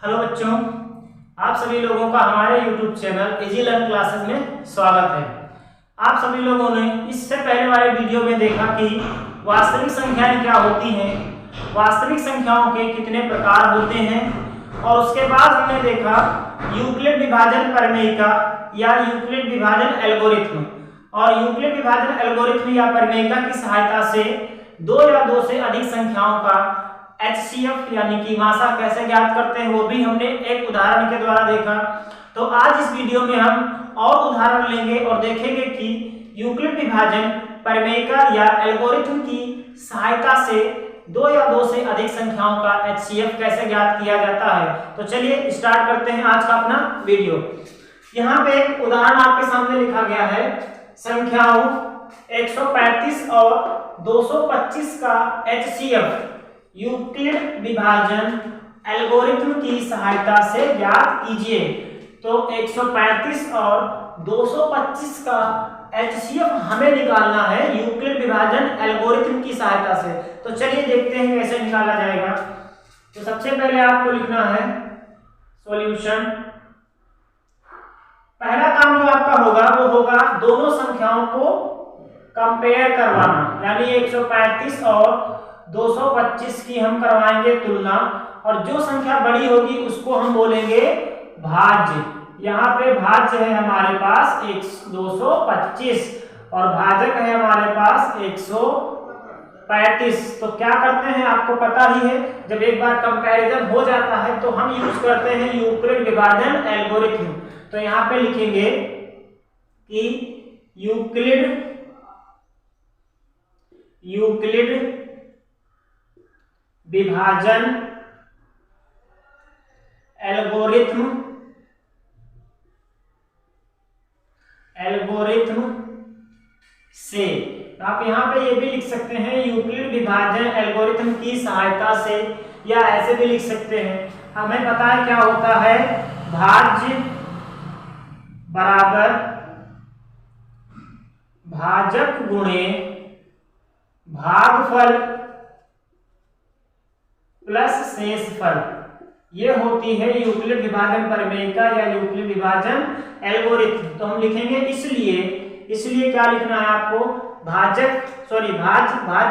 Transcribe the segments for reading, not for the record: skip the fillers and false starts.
Hello बच्चों, आप सभी लोगों का हमारे YouTube channel easy learn classes में स्वागत है। आप सभी लोगों ने इससे पहले वाले वीडियो में देखा कि वास्तविक संख्याएं क्या होती हैं, वास्तविक संख्याओं के कितने प्रकार होते हैं, और उसके बाद हमने देखा यूक्लिड विभाजन प्रमेयिका या यूक्लिड विभाजन एल्गोरिथ्म। और यूक्लिड विभाजन एल्गोरिथ्म या प्रमेयिका की सहायता से दो या दो से अधिक संख्याओं का HCF यानी कि मासा कैसे ज्ञात करते हैं, वो भी हमने एक उदाहरण के द्वारा देखा। तो आज इस वीडियो में हम और उदाहरण लेंगे और देखेंगे कि यूक्लिड विभाजन प्रमेयिका या एल्गोरिथ्म की सहायता से दो या दो से अधिक संख्याओं का HCF कैसे ज्ञात किया जाता है। तो चलिए स्टार्ट करते हैं आज का अपना वीडियो। यहाँ पे एक उदाहरण आपके सामने लिखा गया है, संख्याओं 135 और 225 का HCF यूक्लिड विभाजन एल्गोरिथ्म की सहायता से ज्ञात कीजिए। तो 135 और 225 का HCF हमें निकालना है यूक्लिड विभाजन एल्गोरिथ्म की सहायता से। तो चलिए देखते हैं कैसे निकाला जाएगा। तो सबसे पहले आपको लिखना है सॉल्यूशन। पहला काम जो आपका होगा वो होगा दोनों संख्याओं को कंपेयर करवाना, यानी 135 और 225 की हम करवाएंगे तुलना, और जो संख्या बड़ी होगी उसको हम बोलेंगे भाज्य। यहाँ पे भाज्य है हमारे पास 225 और भाजक है हमारे पास 135। तो क्या करते हैं आपको पता ही है, जब एक बार कंपैरिजन हो जाता है तो हम यूज करते हैं यूक्लिड विभाजन एल्गोरिथ्म। तो यहाँ पे लिखेंगे कि यूक्लिड विभाजन एल्गोरिथ्म से, आप यहां पे ये भी लिख सकते हैं यूक्लिड विभाजन एल्गोरिथ्म की सहायता से, या ऐसे भी लिख सकते हैं। हमें पता है क्या होता है, भाज्य बराबर भाजक गुणे भागफल प्लस शेषफल। ये होती है यूक्लिड विभाजन प्रमेयिका या यूक्लिड विभाजन एल्गोरिथ्म। तो हम लिखेंगे इसलिए क्या लिखना है आपको, भाज्य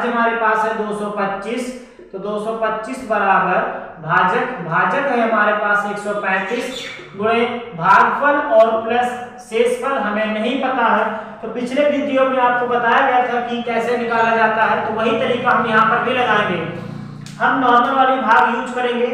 हमारे पास है 225, तो 225 बराबर भाजक है हमारे पास 135 गुणे भागफल और प्लस शेषफल हमें नहीं पता है। तो पिछले वीडियो में आपको बताया गया था कि कैसे निकाला जाता है, तो वही तरीका हम यहाँ पर भी लगाएंगे। हम नॉर्मल वाली भाग यूज करेंगे,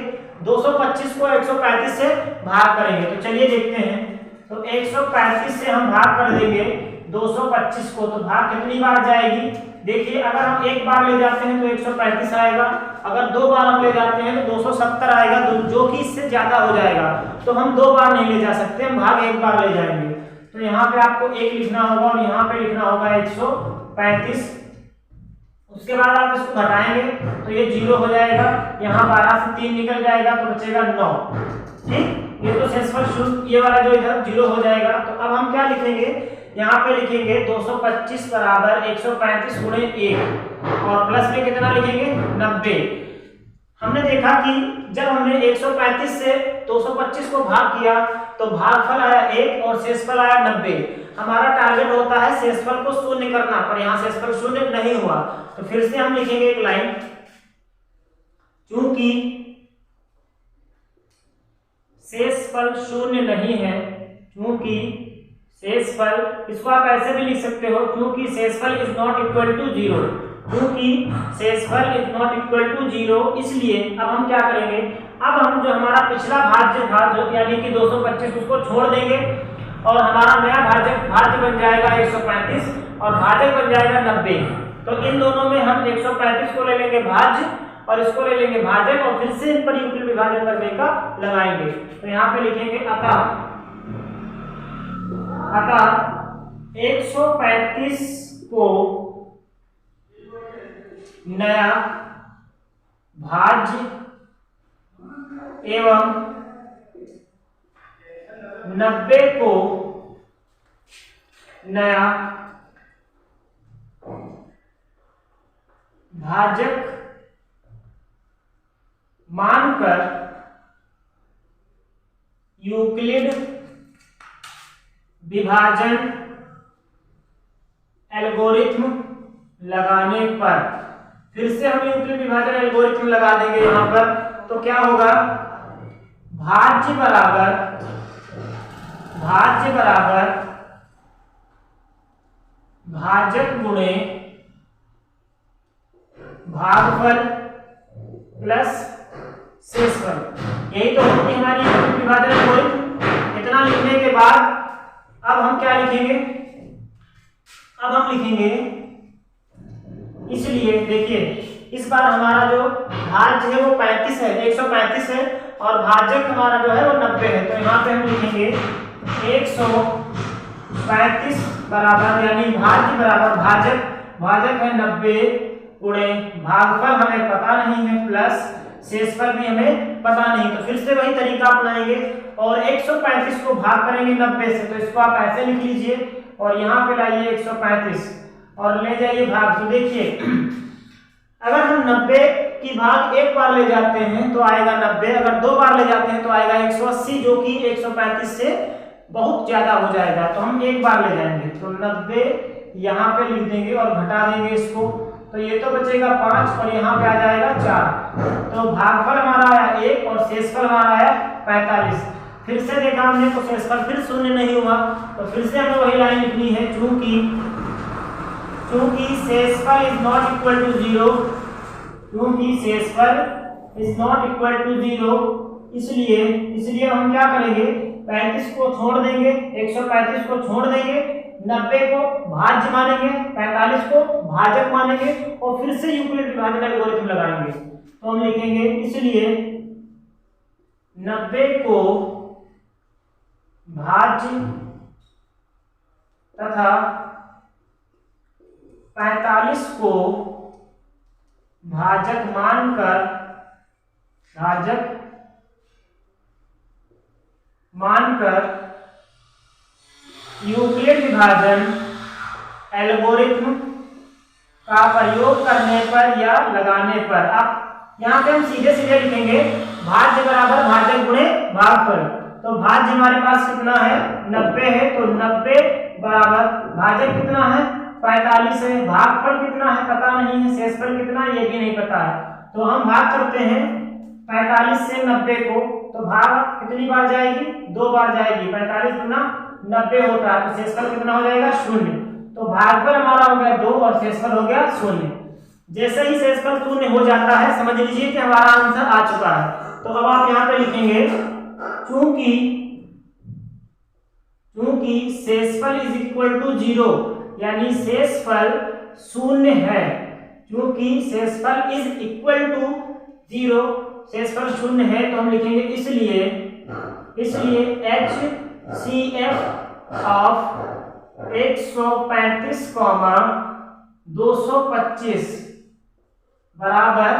225 को 135 से भाग करेंगे। तो चलिए देखते हैं। तो 135 से हम भाग कर देंगे 225 को, तो भाग कितनी बार जाएगी, देखिए अगर हम एक बार ले जाते हैं तो 135 आएगा, अगर दो बार हम ले जाते हैं तो 270 आएगा, जो कि इससे ज्यादा हो जाएगा। तो हम दो बार नहीं ले जा सकते, हम भाग एक बार ले जाएंगे। तो यहाँ पे आपको 1 लिखना होगा और यहाँ पे लिखना होगा 135। उसके बाद आप इसको घटाएंगे तो ये 0 हो जाएगा, यहाँ 12 से 3 निकल जाएगा तो बचेगा 9। ठीक, ये तो शेषफल शून्य, ये वाला जो इधर 0 हो जाएगा। तो अब हम क्या लिखेंगे, यहाँ पे लिखेंगे 225 बराबर 135 गुणे 1 और प्लस में कितना लिखेंगे 90। हमने देखा कि जब हमने 135 से 225 को भाग किया तो भागफल आया 1 और शेषफल आया 90। हमारा टारगेट होता है शेषफल को शून्य करना, पर यहाँ शेषफल शून्य नहीं हुआ। तो फिर से हम लिखेंगे एक लाइन, चूंकि शेषफल शून्य नहीं है, चूंकि शेषफल, इसको आप ऐसे भी लिख सकते हो, क्योंकि शेषफल इज नॉट इक्वल टू 0, क्योंकि शेषफल इज नॉट इक्वल टू 0, इसलिए अब हम क्या करेंगे, अब हम जो हमारा पिछला भाज्य था जो यानी कि 225 उसको छोड़ देंगे और हमारा नया भाज्य बन जाएगा 135 और भाजक बन जाएगा 90। तो इन दोनों में हम 135 को ले लेंगे भाज्य और इसको ले लेंगे भाजक, और फिर से इन पर यूक्लिड विभाजन प्रमेयिका लगाएंगे। तो यहाँ पे लिखेंगे अतः 135 को नया भाज्य एवं 90 को नया भाजक मानकर यूक्लिड विभाजन एल्गोरिथ्म लगाने पर, फिर से हम यूक्लिड विभाजन एल्गोरिथ्म लगा देंगे यहां पर, तो क्या होगा, भाज्य बराबर भाजक गुणे भागफल प्लस शेषफल, यही तो होती हमारी यूक्लिड विभाजन एल्गोरिथ्म। इतना लिखने के बाद अब हम क्या लिखेंगे, अब हम लिखेंगे, इसलिए देखिए इस बार हमारा जो भाज्य है वो 35 है, 135 है, और भाजक हमारा जो है वो 90 है, तो यहाँ पे हम लिखेंगे 135 बराबर, यानी भाज्य बराबर भाजक है 90 गुणे भागफल हमें पता नहीं है प्लस शेषफल भी हमें पता नहीं, तो फिर से वही तरीका अपनाएंगे और 135 को भाग करेंगे 90 से, तो इसको आप ऐसे लिख लीजिए और यहाँ पे लाइए 135 और ले जाइए भाग। तो देखिए अगर हम 90 की भाग एक बार ले जाते हैं तो आएगा 90, अगर दो बार ले जाते हैं तो आएगा 180, जो कि 135 से बहुत ज्यादा हो जाएगा, तो हम एक बार ले जाएंगे, तो 90 यहाँ पे लिख देंगे और घटा देंगे इसको, तो ये तो बचेगा 5 और यहाँ पे आ जाएगा 4, तो भागफल हमारा आया 1 और शेषफल हमारा आया 45। फिर से देखा हमने तो शेषफल फिर शून्य नहीं हुआ, तो फिर से हमें वही लाइन लिखनी है, चूंकि शेषफल इज नॉट इक्वल टू 0, क्योंकि शेषफल इज नॉट इक्वल टू 0, इसलिए हम क्या करेंगे, 35 को छोड़ देंगे, 135 को छोड़ देंगे, 90 को भाज्य मानेंगे, 45 को भाजक मानेंगे और फिर से यूक्लिड विभाजन एल्गोरिथ्म लगाएंगे, तो हम लिखेंगे इसलिए 90 को भाज्य तथा 45 को भाजक मानकर यूक्लिड विभाजन एल्गोरिथ्म का प्रयोग करने पर या लगाने पर, अब यहाँ पे हम सीधे सीधे लिखेंगे भाज्य बराबर भाजक गुणे भागफल, तो भाज्य हमारे पास कितना है 90 है, तो 90 बराबर भाजक कितना है 45 है, भागफल कितना है पता नहीं है, शेषफल कितना है ये भी नहीं पता है, तो हम भाग करते हैं 45 से 90 को, तो भाग कितनी बार जाएगी, 2 बार जाएगी, 45 गुना 90 होता है, तो शेषफल कितना हो जाएगा 0, तो भागफल हमारा हो गया 2 और शेषफल हो गया 0। जैसे ही शेषफल 0 हो जाता है समझ लीजिए कि हमारा आंसर आ चुका है, तो अब आप यहाँ पे लिखेंगे चूंकि शेषफल इज इक्वल टू 0, यानी शेषफल 0 है, क्योंकि शेषफल इज इक्वल टू 0, शेषफल 0 है, तो हम लिखेंगे इसलिए HCF ऑफ 135, 225 बराबर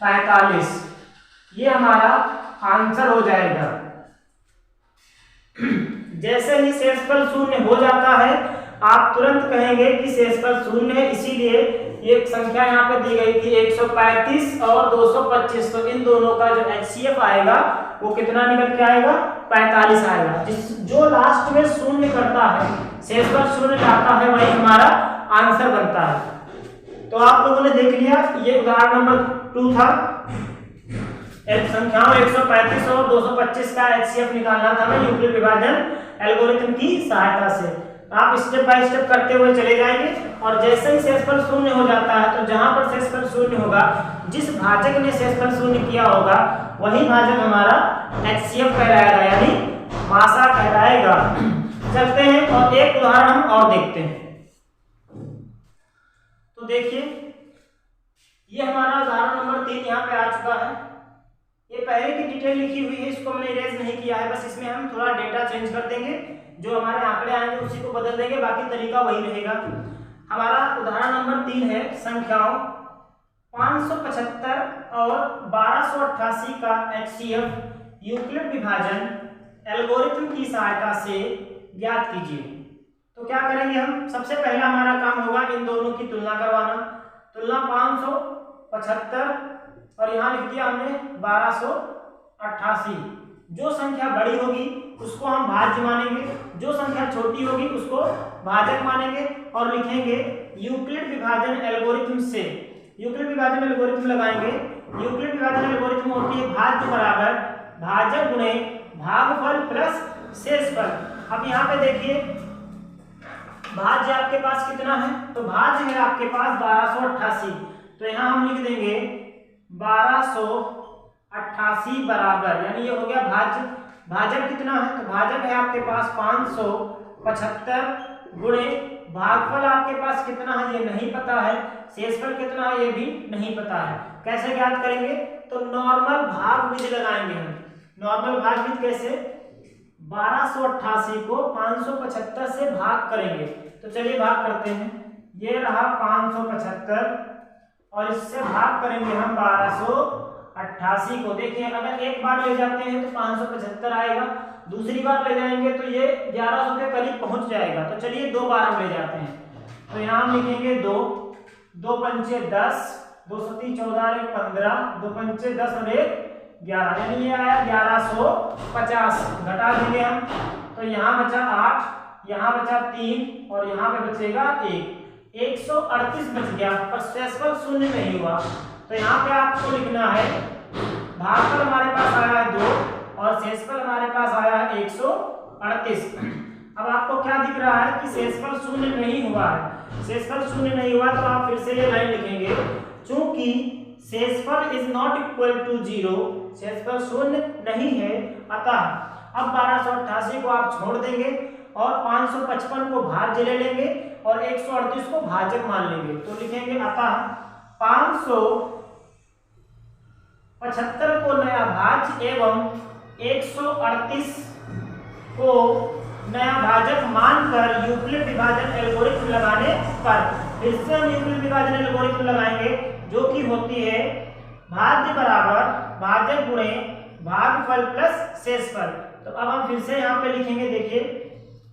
45, ये हमारा आंसर हो जाएगा। जैसे ही शेषफल 0 हो जाता है आप तुरंत कहेंगे कि शेषफल 0 है, इसीलिए ये संख्या यहाँ पे दी गई थी 135 और 225, तो इन दोनों का जो HCF आएगा वो कितना निकल के आएगा 45 आएगा। जो लास्ट में 0 करता है, शेषफल 0 लाता है, वही हमारा आंसर बनता है। तो आप लोगों ने देख लिया, ये उदाहरण नंबर 2 था, संख्याओं 135 और 225 का HCF निकालना था हमें यूक्लिड विभाजन एल्गोरिथ्म की सहायता से। आप स्टेप बाय स्टेप करते हुए चले जाएंगे और जैसे ही शेषफल 0 हो जाता है, तो जहां पर शेषफल 0 होगा, जिस भाजक ने शेषफल 0 किया होगा वही भाजक हमारा HCF कहलाएगा, यानी मासा कहलाएगा। चलते हैं और एक उदाहरण हम और देखते हैं। तो देखिए ये हमारा उदाहरण नंबर 3 यहाँ पे आ चुका है। ये पहले की डिटेल लिखी हुई है, इसको मैंने इरेज नहीं किया है, बस इसमें हम थोड़ा डेटा चेंज कर देंगे, जो हमारे आंकड़े आएंगे उसी को बदल देंगे, बाकी तरीका वही रहेगा। हमारा उदाहरण नंबर 3 है, संख्याओं 575 और 1288 का HCF यूक्लिड विभाजन एल्गोरिथ्म की सहायता से ज्ञात कीजिए। तो क्या करेंगे हम, सबसे पहला हमारा काम होगा इन दोनों की तुलना करवाना। तुलना 575 और यहाँ लिख दिया हमने 1288, जो संख्या बड़ी होगी उसको हम भाज्य मानेंगे, जो संख्या छोटी होगी उसको भाजक मानेंगे और लिखेंगे यूक्लिड विभाजन एल्गोरिथम से। यूक्लिड विभाजन एल्गोरिथम लगाएंगे। यूक्लिड विभाजन एल्गोरिथम होती है भाज्य बराबर भाजक गुणे भागफल प्लस शेषफल। अब यहाँ पे देखिए भाज्य आपके पास कितना है, तो भाज्य है आपके पास 1288, तो यहाँ हम लिख देंगे 1288 बराबर, यानी ये हो गया भाज्य। भाजक कितना है, तो भाजक है आपके पास 575 गुणे भागफल आपके पास कितना है ये नहीं पता है, शेषफल कितना है ये भी नहीं पता है। कैसे ज्ञात करेंगे, तो नॉर्मल भाग विधि लगाएंगे हम। नॉर्मल भाग विधि कैसे, 1288 को 575 से भाग करेंगे, तो चलिए भाग करते हैं। ये रहा 575 और इससे भाग करेंगे हम 1288 को। देखिए अगर एक बार ले जाते हैं तो 575 आएगा, दूसरी बार ले जाएंगे तो ये 1100 के करीब पहुंच जाएगा। तो चलिए 2 बार हम ले जाते हैं, तो यहाँ हम लिखेंगे 2, 2 पंचे 10, 2 सती 14 1 15, 2 पंचे 10 और 1 11, यानी ये आया 1150। घटा देंगे हम, तो यहाँ बचा 8, यहाँ बचा 3 और यहाँ पे बचेगा 1, 138 बच गया, पर शेषफल शून्य नहीं हुआ। तो यहाँ पे आपको लिखना है भागफल हमारे पास आया है 2 और शेषफल हमारे पास आया है 138। अब आपको क्या दिख रहा है कि शेषफल शून्य नहीं हुआ है। शेषफल शून्य नहीं हुआ तो आप फिर से ये लाइन लिखेंगे, चूंकि शेषफल इज नॉट इक्वल टू 0, शेषफल शून्य नहीं है, अतः अब 1288 को आप छोड़ देंगे और 555 को भाज्य ले लेंगे और 138 को भाजक मान लेंगे। तो लिखेंगे अतः 575 को नया भाज्य एवं 138 को नया भाजक मानकर यूक्लिड विभाजन एल्गोरिथम लगाने पर, फिर से हम यूक्लिड विभाजन एल्गोरिथम लगाएंगे जो कि होती है भाज्य बराबर भाजक गुणे भागफल प्लस शेषफल। तो अब हम फिर से यहाँ पे लिखेंगे, देखिए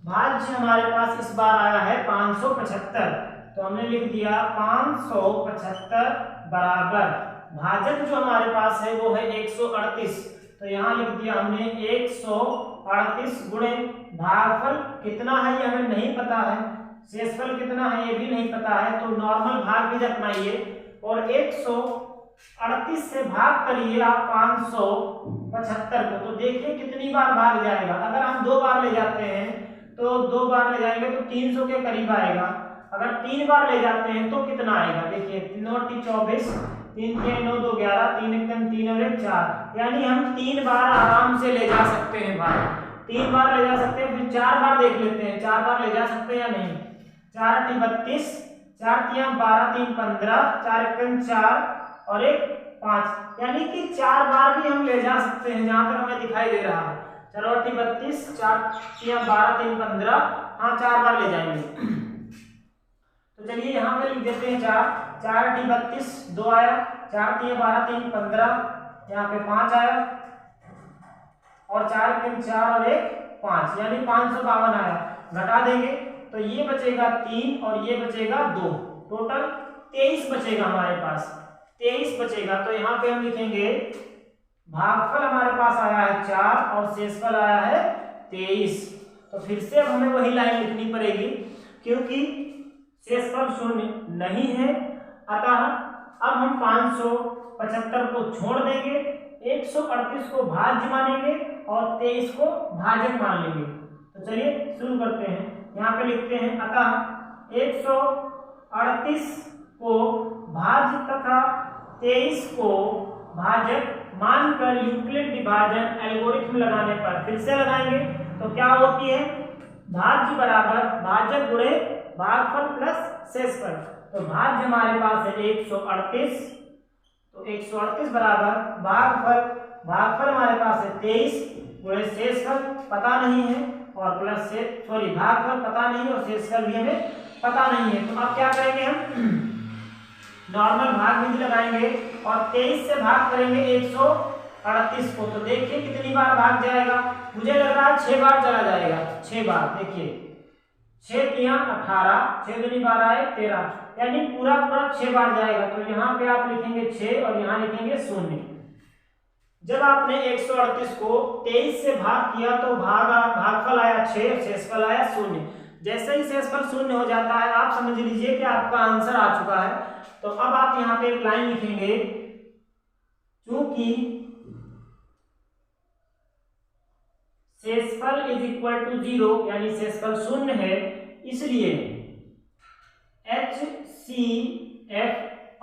भाज्य हमारे पास इस बार आया है 575, तो हमने लिख दिया 575 बराबर भाजक जो हमारे पास है वो है 138, तो यहाँ लिख दिया हमने 138 गुणे भागफल कितना है ये हमें नहीं पता है, शेषफल कितना है ये भी नहीं पता है, तो नॉर्मल भाग भी अपनाइए और 138 से भाग करिए आप 575 को। तो देखिए कितनी बार भाग जाएगा। अगर हम 2 बार ले जाते हैं तो 2 बार ले जाएंगे तो 300 के करीब आएगा। अगर 3 बार ले जाते हैं तो कितना आएगा, देखिए 3 24, 3 3 9 2 11, 3 1 3 और 1 4, यानी हम 3 बार आराम से ले जा सकते हैं भाई, 3 बार ले जा सकते हैं। फिर 4 बार देख लेते हैं, 4 बार ले जा सकते हैं या नहीं। 4 8 32, 4 3 12, 3 15, 4 1 4 और 1 5, यानी कि 4 बार भी हम ले जा सकते हैं जहां तक हमें दिखाई दे रहा है। चलो 8 32, 4 3 12, 3 15, हाँ 4 बार ले जाएंगे। तो चलिए यहाँ पे लिख देते हैं 4, 4 8 32, 2 आया, 4 3 12, 3 15, यहाँ पे 5 आया और 4 1 4 और 1 5, यानी 552 आया। घटा देंगे तो ये बचेगा 3 और ये बचेगा 2, टोटल 23 बचेगा हमारे पास, 23 बचेगा। तो यहाँ पे हम लिखेंगे भागफल हमारे पास आया है 4 और शेषफल आया है 23। तो फिर से अब हमें वही लाइन लिखनी पड़ेगी क्योंकि शेषफल शून्य नहीं है, अतः अब हम 575 को छोड़ देंगे, 138 को भाज्य मानेंगे और 23 को भाजक मान लेंगे। तो चलिए शुरू करते हैं। यहाँ पे लिखते हैं अतः 138 को भाज्य तथा 23 को भाजक मानकर यूक्लिड विभाजन एल्गोरिथम लगाने पर, फिर से लगाएंगे तो क्या होती है, भाज्य बराबर भाजक गुणे भागफल प्लस शेषफल। तो भाज्य हमारे पास है 138, तो 138 बराबर भागफल, भागफल हमारे पास है 23 गुणे शेषफल पता नहीं है और प्लस से भागफल पता नहीं और शेषफल भी हमें पता नहीं है। तो अब क्या करेंगे, हम नॉर्मल भाग विधि लगाएंगे और 23 से भाग करेंगे 138 को। तो देखिए कितनी बार भाग जाएगा, मुझे लग रहा है 6 बार चला जाएगा, 6 बार। देखिए 6 3 18, 6 दूनी 12 1 13, यानी पूरा 6 बार जाएगा। तो यहाँ पे आप लिखेंगे 6 और यहाँ लिखेंगे 0। जब आपने 138 को 23 से भाग किया तो भागफल आया 6, शेषफल आया 0। जैसे ही शेषफल 0 हो जाता है आप समझ लीजिए कि आपका आंसर आ चुका है। तो अब आप यहाँ पे एक लाइन लिखेंगे, चूंकि शेषफल इज इक्वल टू 0 यानी शेषफल 0 है, इसलिए HCF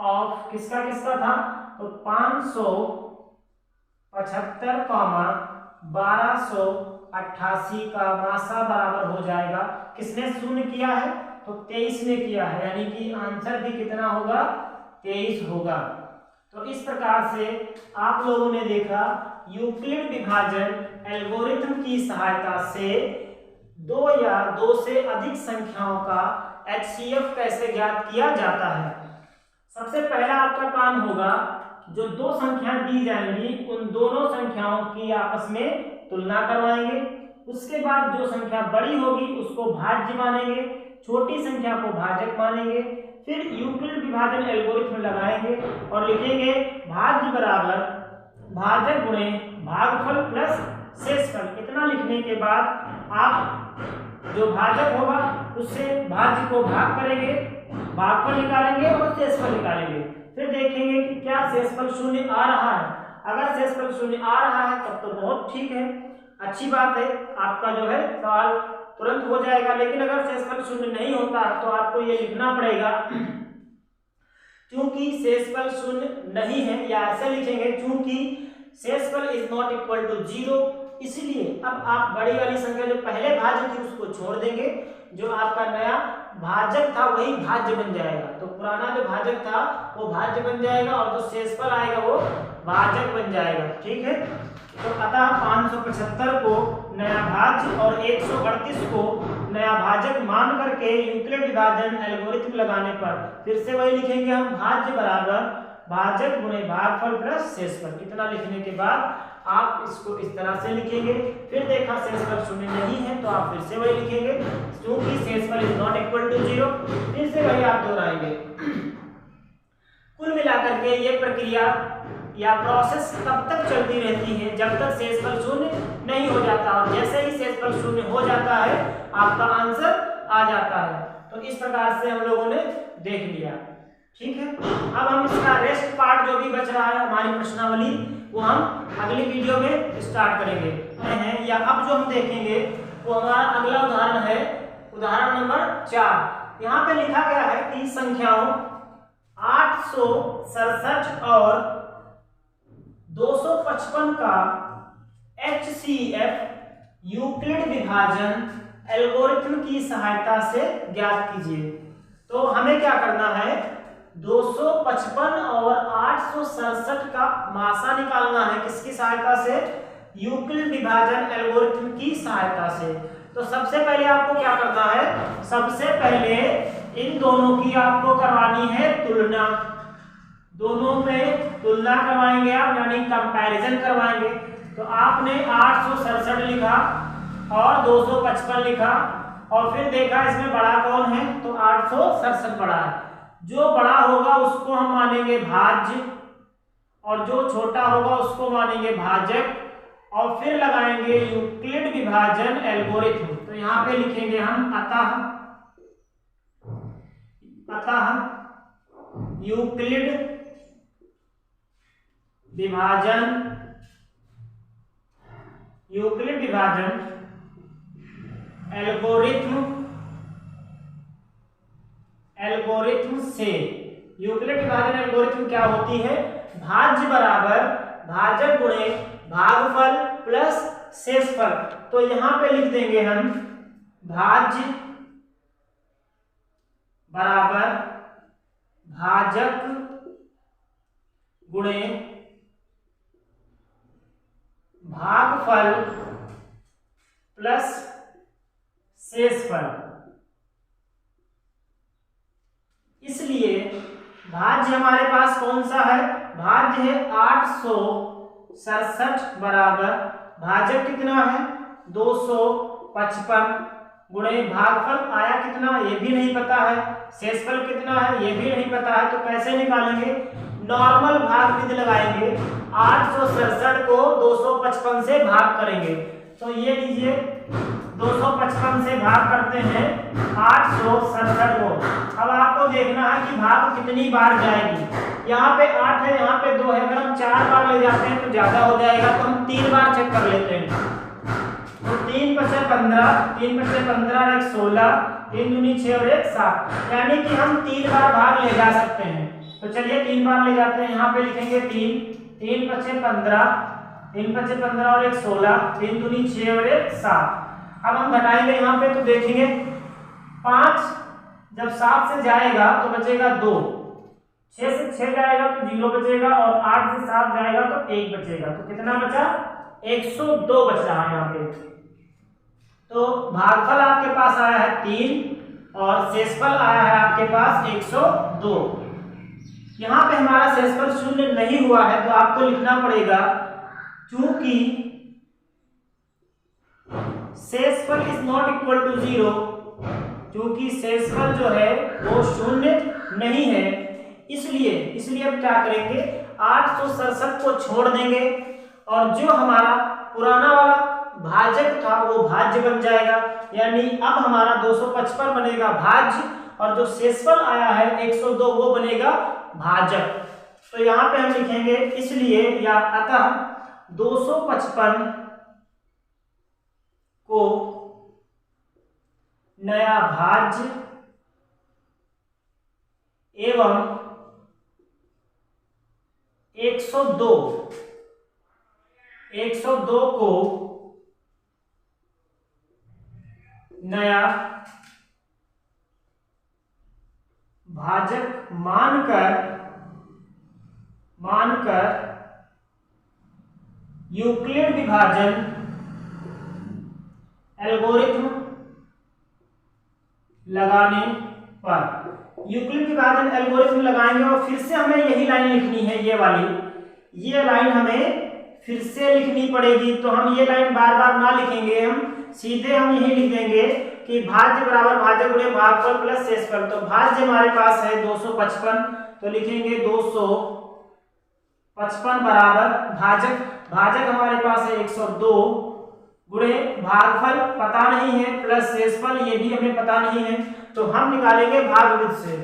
ऑफ किसका किसका था, तो 575,1288 का मासा बराबर हो जाएगा। किसने शून्य किया है, तो 23 ने किया है, यानी कि आंसर भी कितना होगा, 23 होगा। तो इस प्रकार से आप लोगों ने देखा यूक्लिड विभाजन एल्गोरिथम की सहायता से दो या दो से अधिक संख्याओं का HCF कैसे ज्ञात किया जाता है। सबसे पहला आपका काम होगा, जो दो संख्याएं दी जाएंगी उन दोनों संख्याओं की आपस में तुलना करवाएंगे। उसके बाद जो संख्या बड़ी होगी उसको भाज्य मानेंगे, छोटी संख्या को भाजक मानेंगे। फिर यूक्लिड विभाजन एल्गोरिथम लगाएंगे और लिखेंगे भाज्य बराबर भाजक गुणे भागफल प्लस शेषफल। इतना लिखने के बाद आप जो भाजक होगा उससे भाज्य को भाग करेंगे, भागफल निकालेंगे और शेषफल निकालेंगे। फिर देखेंगे कि क्या शेषफल 0 आ रहा है। अगर शेषफल 0 आ रहा है तब तो बहुत ठीक है, अच्छी बात है, आपका जो है सवाल तुरंत हो जाएगा। लेकिन अगर शेषफल 0 नहीं होता तो आपको ये लिखना पड़ेगा, क्योंकि शेषफल 0 नहीं है, या ऐसे लिखेंगे चूंकि शेषफल इज नॉट इक्वल टू 0। इसलिए अब आप बड़ी वाली संख्या जो पहले भाज्य थी उसको छोड़ देंगे, जो आपका नया भाजक था वही भाज्य बन जाएगा। तो पुराना जो भाजक था वो भाज्य बन जाएगा और जो शेषफल आएगा वो भाजक बन जाएगा। ठीक है, तो अतः 575 को नया भाज्य और 138 को नया भाजक मान करके यूक्लिड विभाजन एल्गोरिथम लगाने पर फिर से वही लिखेंगे हम, भाज्य बराबर भाजक गुणे भागफल प्लस शेषफल। इतना लिखने के बाद आप इसको इस तरह से लिखेंगे। फिर देखा शेषफल 0 नहीं है तो आप फिर से वही लिखेंगे, क्योंकि शेषफल इज नॉट इक्वल टू 0। फिर से वही आप दोहराएंगे। कुल मिलाकर के ये प्रक्रिया या प्रोसेस तब तक चलती रहती है जब तक शेषफल 0 नहीं हो जाता, और जैसे ही शेषफल 0 हो जाता है आपका आंसर आ जाता है। तो इस प्रकार से हम लोगों ने देख लिया। ठीक है, अब हम इसका रेस्ट पार्ट जो भी बच रहा है हमारी प्रश्नावली वो हम अगली वीडियो में स्टार्ट करेंगे या अब जो हम देखेंगे वो हमारा अगला उदाहरण है, उदाहरण नंबर 4। यहाँ पे लिखा गया है कि संख्याओं 867 और 255 का HCF यूक्लिड विभाजन एल्गोरिथम की सहायता से ज्ञात कीजिए। तो हमें क्या करना है, 255 और 867 का मासा निकालना है। किसकी सहायता से, यूक्लिड विभाजन एल्गोरिथम की सहायता से। तो सबसे पहले आपको क्या करना है, सबसे पहले इन दोनों की आपको करवानी है तुलना। दोनों में तुलना करवाएंगे आप, यानी कंपैरिजन करवाएंगे। तो आपने 867 लिखा और 255 लिखा और फिर देखा इसमें बड़ा कौन है, तो 867 बड़ा है। जो बड़ा होगा उसको हम मानेंगे भाज्य और जो छोटा होगा उसको मानेंगे भाजक, और फिर लगाएंगे यूक्लिड विभाजन एल्गोरिथम। तो यहाँ पे लिखेंगे हम अतः यूक्लिड विभाजन एल्गोरिथम से। यूक्लिड विभाजन एल्गोरिथम क्या होती है, भाज्य बराबर भाजक गुणे भागफल प्लस शेषफल। तो यहां पे लिख देंगे हम भाज्य बराबर भाजक गुणे भागफल प्लस शेषफल। इसलिए भाज्य हमारे पास कौन सा है, भाज्य है 867 बराबर भाजक कितना है 255 गुणे भागफल आया कितना ये भी नहीं पता है, शेषफल कितना है ये भी नहीं पता है। तो कैसे निकालेंगे, नॉर्मल भाग विधि लगाएंगे। 867 को 255 से भाग करेंगे, तो ये लीजिए 255 से भाग करते हैं 867 को। अब आपको देखना है कि भाग कितनी बार जाएगी। यहाँ पे 8 है, यहाँ पे 2 है, अगर हम 4 बार ले जाते हैं तो ज्यादा हो जाएगा, तो हम 3 बार चेक कर लेते हैं। तो 3 × 5 = 15, 3 × 5 = 15 और 1 16, 3 दूनी 6 और 1 7, यानी कि हम 3 बार भाग ले जा सकते हैं। तो चलिए 3 बार ले जाते हैं। यहाँ पे लिखेंगे 3, 3 × 5 = 15, 3 × 5 = 15 और 1 16, 3 दूनी 6 और 1 7। अब हम घटाएंगे यहाँ पे तो देखेंगे 5 जब 7 से जाएगा तो बचेगा 2, 6 से 6 जाएगा तो 0 बचेगा, और 8 से 7 जाएगा तो 1 बचेगा। तो कितना बचा? 102 बच रहा है यहाँ पे। तो भागफल आपके पास आया है 3 और शेषफल आया है आपके पास 102। यहाँ पे हमारा शेषफल 0 नहीं हुआ है, तो आपको लिखना पड़ेगा चूंकि शेषफल इज नॉट इक्वल टू 0, क्योंकि शेषफल जो है वो 0 नहीं है, इसलिए हम क्या करेंगे, 867 को छोड़ देंगे और जो हमारा पुराना वाला भाजक था वो भाज्य बन जाएगा, यानी अब हमारा 255 बनेगा भाज्य और जो शेषफल आया है 102 वो बनेगा भाजक। तो यहाँ पे हम लिखेंगे इसलिए या अतः 255 को नया भाज्य एवं 102 को नया भाजक मानकर यूक्लिड विभाजन एल्गोरिथ्म लगाने पर, यूक्लिड विभाजन एल्गोरिथ्म लगाएंगे और फिर से हमें यही लाइन लिखनी है, ये वाली, ये लाइन हमें फिर से लिखनी पड़ेगी। तो हम ये लाइन बार बार ना लिखेंगे, हम सीधे हम यही लिख देंगे कि भाज्य बराबर भाजक गुणे भागफल प्लस शेषफल। तो भाज्य हमारे पास है 255, तो लिखेंगे 255 बराबर भाजक हमारे पास है 102 गुणे भागफल पता नहीं है प्लस शेषफल ये भी हमें पता नहीं है, तो हम निकालेंगे भागविधि से।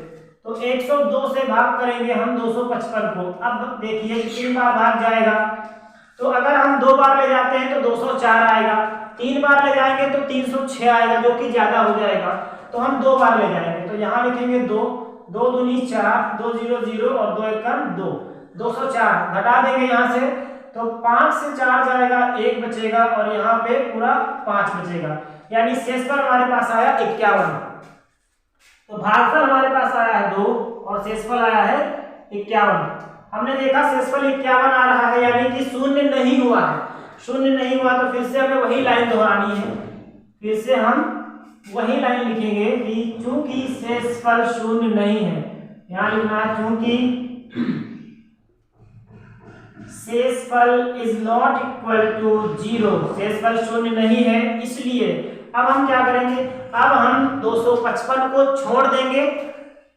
तो 102 से भाग करेंगे हम 255 को। अब देखिए 3 बार भाग जाएगा, तो अगर हम 2 बार ले जाते हैं तो 204 आएगा, 3 बार ले जाएंगे तो 306 आएगा, जो कि ज्यादा हो जाएगा। तो हम 2 बार ले जाएंगे, तो यहाँ लिखेंगे 2, 2 दूनी 4, 2 0 0 और 2 1 2, 204 घटा देंगे यहाँ से, तो 5 से 4 जाएगा 1 बचेगा और यहाँ पे पूरा 5 बचेगा, यानी शेषफल हमारे पास आया 51। तो भागफल हमारे पास आया है 2 और शेषफल आया है 51। हमने देखा शेषफल 51 आ रहा है, यानी कि 0 नहीं हुआ है। 0 नहीं हुआ तो फिर से हमें वही लाइन दोहरानी है, फिर से हम वही लाइन लिखेंगे कि चूंकि शेषफल 0 नहीं है, यहाँ लिखना है चूंकि शेषफल इज नॉट इक्वल टू 0, शेषफल 0 नहीं है, इसलिए अब हम क्या करेंगे, अब हम 255 को छोड़ देंगे,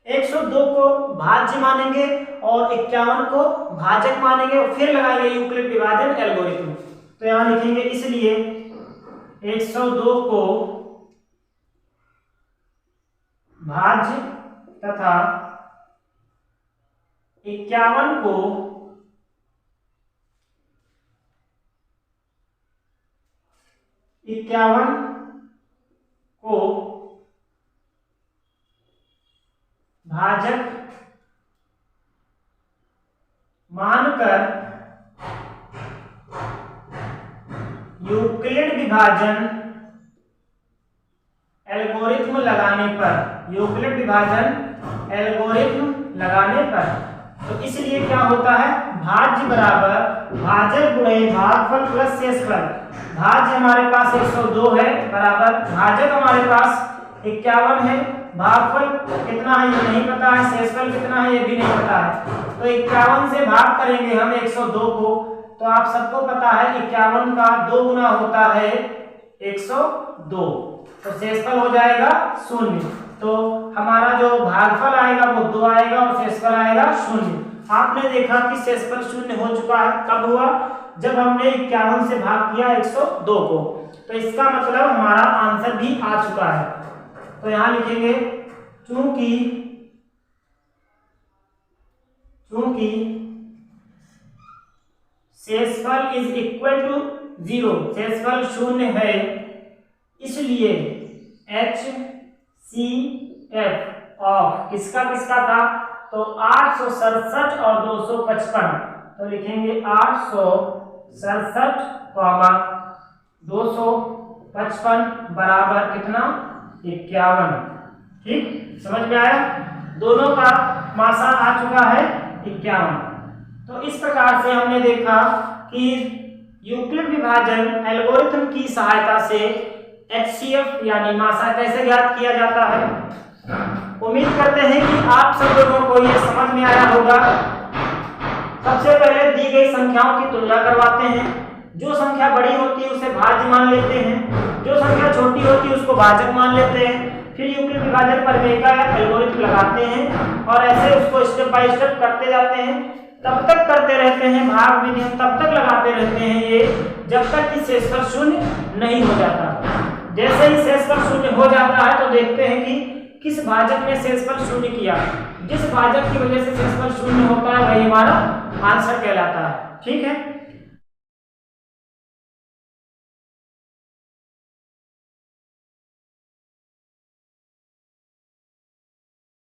102 को भाज्य मानेंगे और 51 को भाजक मानेंगे और फिर लगाएंगे यूक्लिड विभाजन एल्गोरिथ्म। तो यहां लिखेंगे इसलिए 102 को भाज्य तथा 51 को भाजक मानकर यूक्लिड विभाजन एल्गोरिथ्म लगाने पर, तो इसलिए क्या होता है, भाज्य बराबर भाजक गुणे भागफल प्लस शेषफल। भाज्य हमारे पास 102 है बराबर भाजक हमारे पास 51 है, भागफल कितना है ये नहीं पता है, शेषफल कितना है ये भी नहीं पता है। तो 51 से भाग करेंगे हम 102 को, तो आप सबको पता है 51 का 2 गुना होता है 102, तो शेषफल हो जाएगा 0। तो हमारा जो भागफल आएगा वो 2 आएगा और शेषफल आएगा 0। आपने देखा कि शेषफल शून्य हो चुका है। कब हुआ? जब हमने 51 से भाग किया 102 को। तो इसका मतलब हमारा आंसर भी आ चुका है। तो यहां लिखेंगे चूंकि शेषफल इज इक्वल टू 0, शेषफल शून्य है, इसलिए HCF ऑफ किसका था? तो 867 और 255। तो लिखेंगे 867, 255 बराबर कितना? 51। ठीक, समझ में आया? दोनों का मासा आ चुका है 51। तो इस प्रकार से हमने देखा कि यूक्लिड विभाजन एल्गोरिथम की सहायता से HCF यानी मासा कैसे ज्ञात किया जाता है। उम्मीद करते हैं कि आप सब लोगों को यह समझ में आया होगा। सबसे पहले दी गई संख्याओं की तुलना करवाते हैं। जो संख्या बड़ी होती है उसे भाज्य मान लेते हैं, जो संख्या छोटी होती है उसको भाजक मान लेते हैं। फिर यूक्लिड विभाजन प्रमेय का एल्गोरिथम लगाते हैं और ऐसे उसको स्टेप बाय स्टेप करते जाते हैं। तब तक करते रहते हैं, भाग विधि हम तब तक लगाते रहते हैं ये जब तक कि शेषफल शून्य नहीं हो जाता। जैसे ही शेषफल शून्य हो जाता है तो देखते हैं कि किस भाजक ने शेषफल शून्य किया। जिस भाजक की वजह से शेषफल शून्य होता है वही हमारा आंसर कहलाता है। ठीक है,